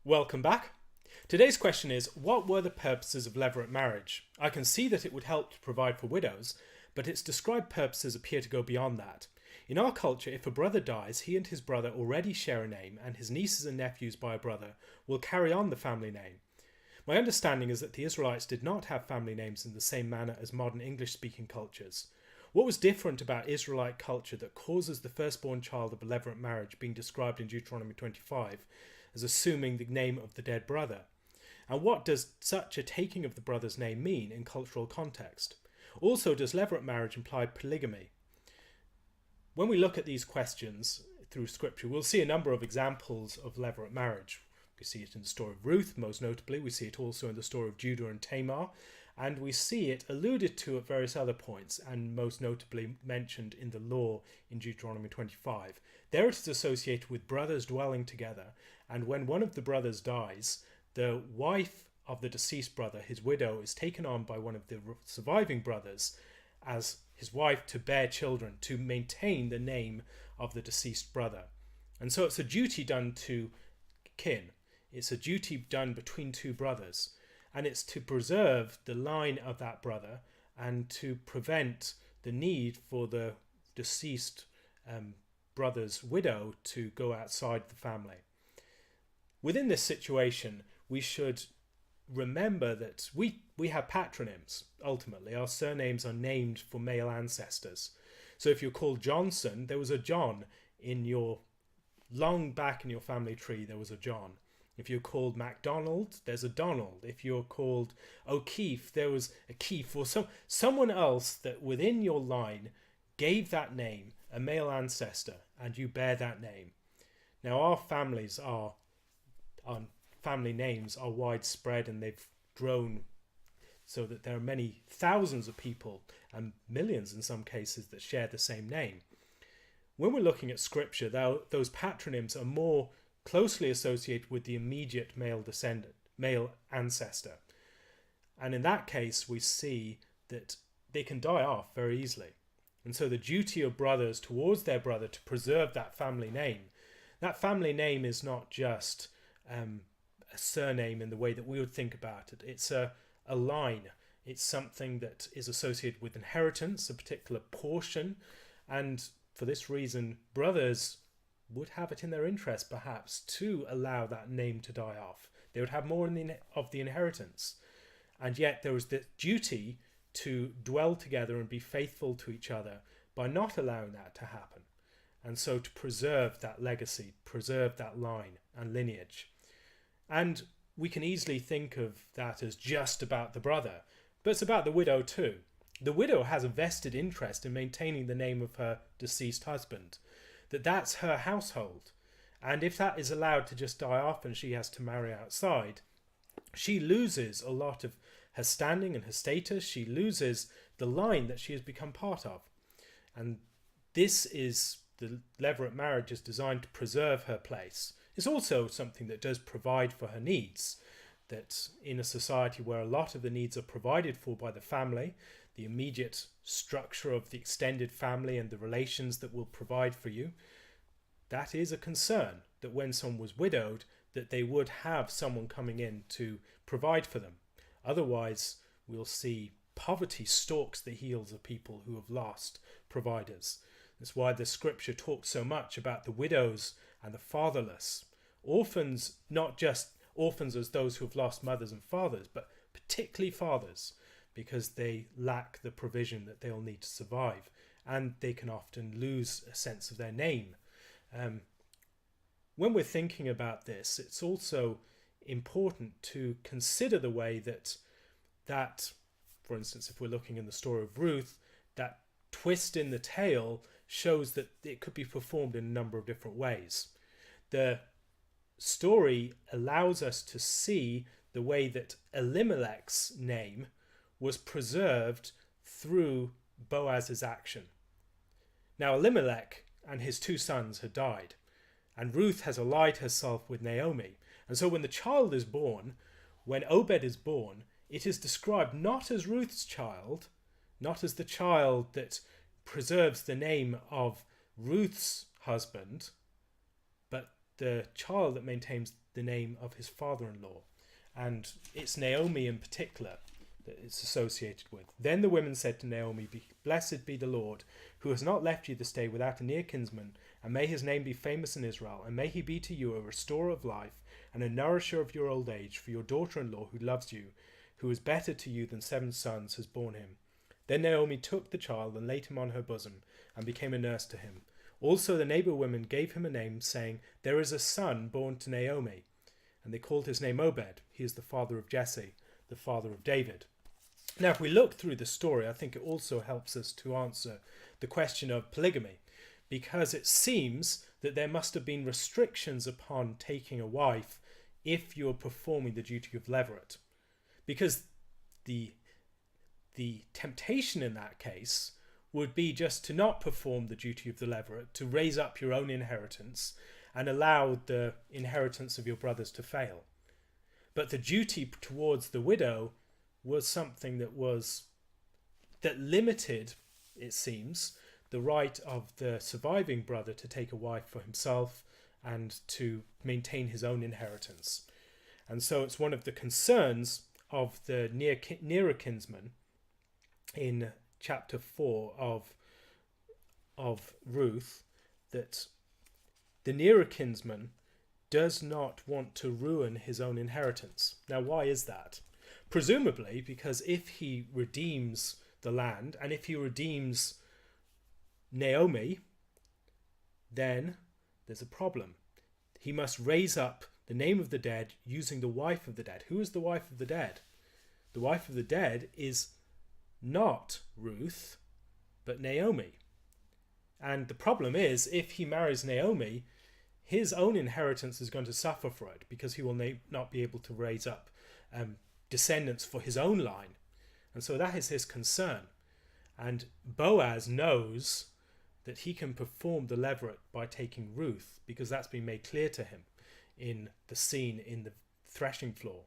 Welcome back. Today's question is, what were the purposes of levirate marriage? I can see that it would help to provide for widows, but its described purposes appear to go beyond that. In our culture, if a brother dies, he and his brother already share a name, and his nieces and nephews by a brother will carry on the family name. My understanding is that the Israelites did not have family names in the same manner as modern English-speaking cultures. What was different about Israelite culture that causes the firstborn child of a levirate marriage being described in Deuteronomy 25 as assuming the name of the dead brother? And what does such a taking of the brother's name mean in cultural context? Also, does levirate marriage imply polygamy? When we look at these questions through scripture, we'll see a number of examples of levirate marriage. We see it in the story of Ruth, most notably. We see it also in the story of Judah and Tamar. And we see it alluded to at various other points, and most notably mentioned in the law in Deuteronomy 25. There it is associated with brothers dwelling together, and when one of the brothers dies, the wife of the deceased brother, his widow, is taken on by one of the surviving brothers as his wife to bear children, to maintain the name of the deceased brother. And so it's a duty done to kin. It's a duty done between two brothers. And it's to preserve the line of that brother and to prevent the need for the deceased brother's widow to go outside the family. Within this situation, we should remember that we have patronyms. Ultimately, our surnames are named for male ancestors. So if you're called Johnson, there was a John in your, long back in your family tree, there was a John. If you're called MacDonald, there's a Donald. If you're called O'Keefe, there was a Keefe, or someone else that within your line gave that name, a male ancestor, and you bear that name. Now our families our family names are widespread, and they've grown so that there are many thousands of people, and millions in some cases, that share the same name. When we're looking at scripture, those patronyms are more closely associated with the immediate male ancestor. And in that case, we see that they can die off very easily. And so the duty of brothers towards their brother to preserve that family name is not just a surname in the way that we would think about it. It's a line. It's something that is associated with inheritance, a particular portion. And for this reason, brothers would have it in their interest, perhaps, to allow that name to die off. They would have more of the inheritance. And yet there was the duty to dwell together and be faithful to each other by not allowing that to happen. And so to preserve that legacy, preserve that line and lineage. And we can easily think of that as just about the brother, but it's about the widow too. The widow has a vested interest in maintaining the name of her deceased husband. That's her household. And if that is allowed to just die off and she has to marry outside, she loses a lot of her standing and her status. She loses the line that she has become part of. And this is, the levirate marriage is designed to preserve her place. It's also something that does provide for her needs, that in a society where a lot of the needs are provided for by the family, the immediate structure of the extended family and the relations that will provide for you, that is a concern, that when someone was widowed, that they would have someone coming in to provide for them. Otherwise, we'll see poverty stalks the heels of people who have lost providers. That's why the scripture talks so much about the widows and the fatherless. Orphans, not just orphans as those who have lost mothers and fathers, but particularly fathers, because they lack the provision that they'll need to survive, and they can often lose a sense of their name. When we're thinking about this, it's also important to consider the way that, for instance, if we're looking in the story of Ruth, that twist in the tale shows that it could be performed in a number of different ways. The story allows us to see the way that Elimelech's name was preserved through Boaz's action. Now Elimelech and his two sons had died, and Ruth has allied herself with Naomi. And so when the child is born, when Obed is born, it is described not as Ruth's child, not as the child that preserves the name of Ruth's husband, but the child that maintains the name of his father-in-law. And it's Naomi in particular that it's associated with. Then the women said to Naomi, "Blessed be the Lord, who has not left you this day without a near kinsman, and may his name be famous in Israel, and may he be to you a restorer of life, and a nourisher of your old age, for your daughter-in-law who loves you, who is better to you than 7 sons, has borne him." Then Naomi took the child and laid him on her bosom, and became a nurse to him. Also the neighbour women gave him a name, saying, "There is a son born to Naomi." And they called his name Obed. He is the father of Jesse, the father of David. Now, if we look through the story, I think it also helps us to answer the question of polygamy, because it seems that there must have been restrictions upon taking a wife if you're performing the duty of levirate. Because the temptation in that case would be just to not perform the duty of the levirate, to raise up your own inheritance and allow the inheritance of your brothers to fail. But the duty towards the widow was something that limited, it seems, the right of the surviving brother to take a wife for himself and to maintain his own inheritance. And so it's one of the concerns of the nearer kinsman in chapter 4 of Ruth, that the nearer kinsman does not want to ruin his own inheritance. Now, why is that? Presumably because if he redeems the land, and if he redeems Naomi, then there's a problem. He must raise up the name of the dead using the wife of the dead. Who is the wife of the dead? The wife of the dead is not Ruth, but Naomi. And the problem is, if he marries Naomi, his own inheritance is going to suffer for it, because he will not be able to raise up descendants for his own line. And so that is his concern. And Boaz knows that he can perform the levirate by taking Ruth, because that's been made clear to him in the scene in the threshing floor.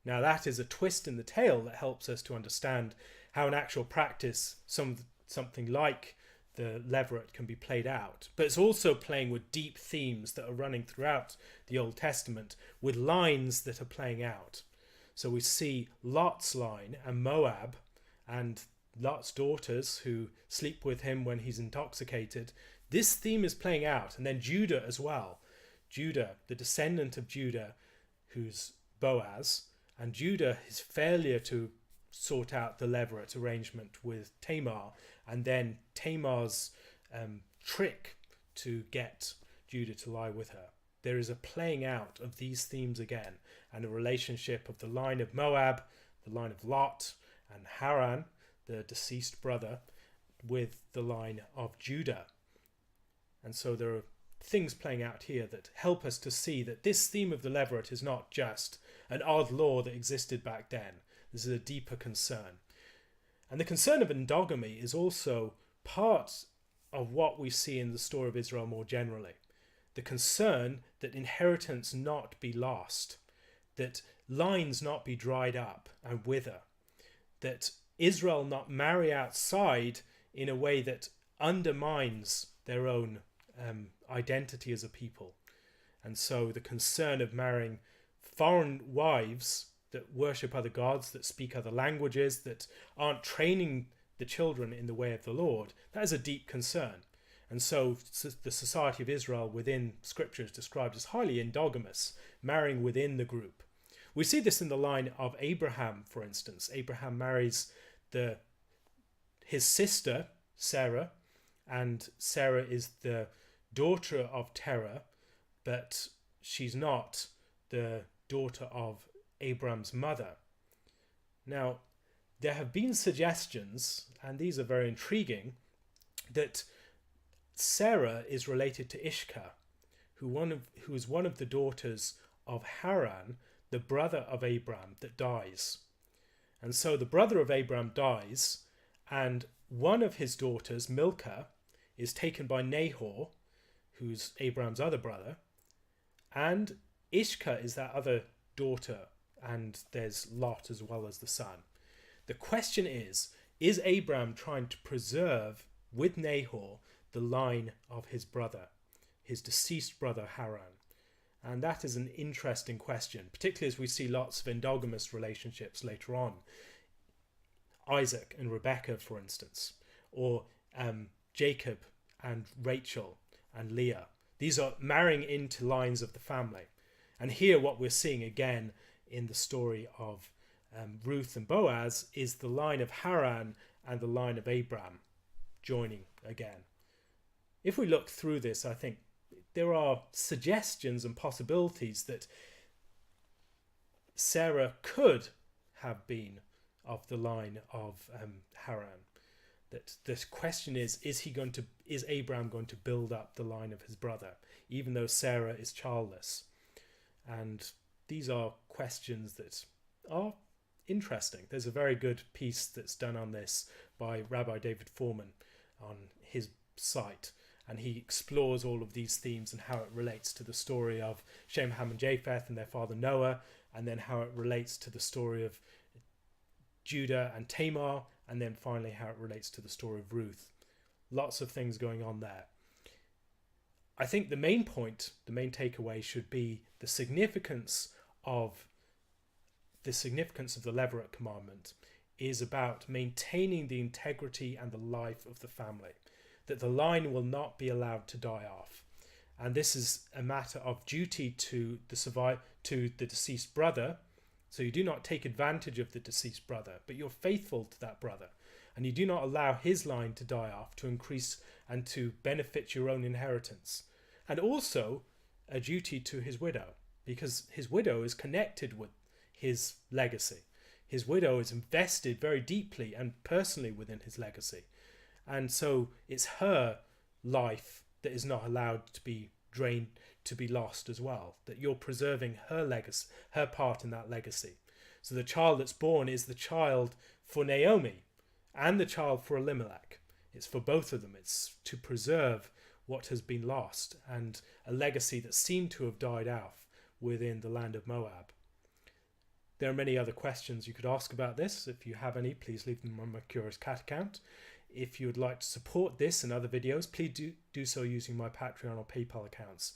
Now that is a twist in the tale that helps us to understand how in actual practice something like the levirate can be played out. But it's also playing with deep themes that are running throughout the Old Testament, with lines that are playing out. So we see Lot's line and Moab and Lot's daughters who sleep with him when he's intoxicated. This theme is playing out. And then Judah as well. Judah, the descendant of Judah, who's Boaz, and Judah, his failure to sort out the levirate arrangement with Tamar, and then Tamar's trick to get Judah to lie with her. There is a playing out of these themes again, and a relationship of the line of Moab, the line of Lot, and Haran, the deceased brother, with the line of Judah. And so there are things playing out here that help us to see that this theme of the levirate is not just an odd law that existed back then. This is a deeper concern. And the concern of endogamy is also part of what we see in the story of Israel more generally. The concern that inheritance not be lost, that lines not be dried up and wither, that Israel not marry outside in a way that undermines their own identity as a people. And so the concern of marrying foreign wives that worship other gods, that speak other languages, that aren't training the children in the way of the Lord, that is a deep concern. And so the society of Israel within Scripture is described as highly endogamous, marrying within the group. We see this in the line of Abraham, for instance. Abraham marries his sister, Sarah, and Sarah is the daughter of Terah, but she's not the daughter of Abraham's mother. Now, there have been suggestions, and these are very intriguing, that Sarah is related to Ishka, who is one of the daughters of Haran, the brother of Abraham that dies. And so the brother of Abraham dies, and one of his daughters, Milcah, is taken by Nahor, who's Abraham's other brother, and Ishka is that other daughter, and there's Lot as well as the son. The question is Abraham trying to preserve with Nahor the line of his brother, his deceased brother Haran? And that is an interesting question, particularly as we see lots of endogamous relationships later on. Isaac and Rebekah, for instance, or Jacob and Rachel and Leah. These are marrying into lines of the family. And here what we're seeing again in the story of Ruth and Boaz is the line of Haran and the line of Abram joining again. If we look through this, I think there are suggestions and possibilities that Sarah could have been of the line of Haran. That this question is Abraham going to build up the line of his brother, even though Sarah is childless? And these are questions that are interesting. There's a very good piece that's done on this by Rabbi David Foreman on his site, and he explores all of these themes and how it relates to the story of Shem, Ham and Japheth and their father Noah, and then how it relates to the story of Judah and Tamar, and then finally how it relates to the story of Ruth. Lots of things going on there. I think the main point, the main takeaway should be the significance of the Levirate commandment is about maintaining the integrity and the life of the family, that the line will not be allowed to die off. And this is a matter of duty to the deceased brother. So you do not take advantage of the deceased brother, but you're faithful to that brother, and you do not allow his line to die off to increase and to benefit your own inheritance. And also a duty to his widow, because his widow is connected with his legacy. His widow is invested very deeply and personally within his legacy. And so it's her life that is not allowed to be drained, to be lost as well, that you're preserving her legacy, her part in that legacy. So the child that's born is the child for Naomi and the child for Elimelech. It's for both of them. It's to preserve what has been lost and a legacy that seemed to have died out within the land of Moab. There are many other questions you could ask about this. If you have any, please leave them on my Curious Cat account. If you would like to support this and other videos, please do so using my Patreon or PayPal accounts.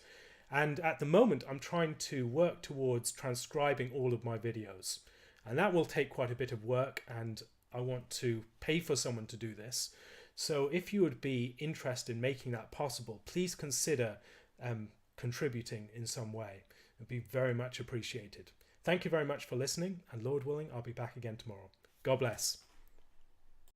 And at the moment, I'm trying to work towards transcribing all of my videos. And that will take quite a bit of work, and I want to pay for someone to do this. So if you would be interested in making that possible, please consider contributing in some way. It would be very much appreciated. Thank you very much for listening, and Lord willing, I'll be back again tomorrow. God bless.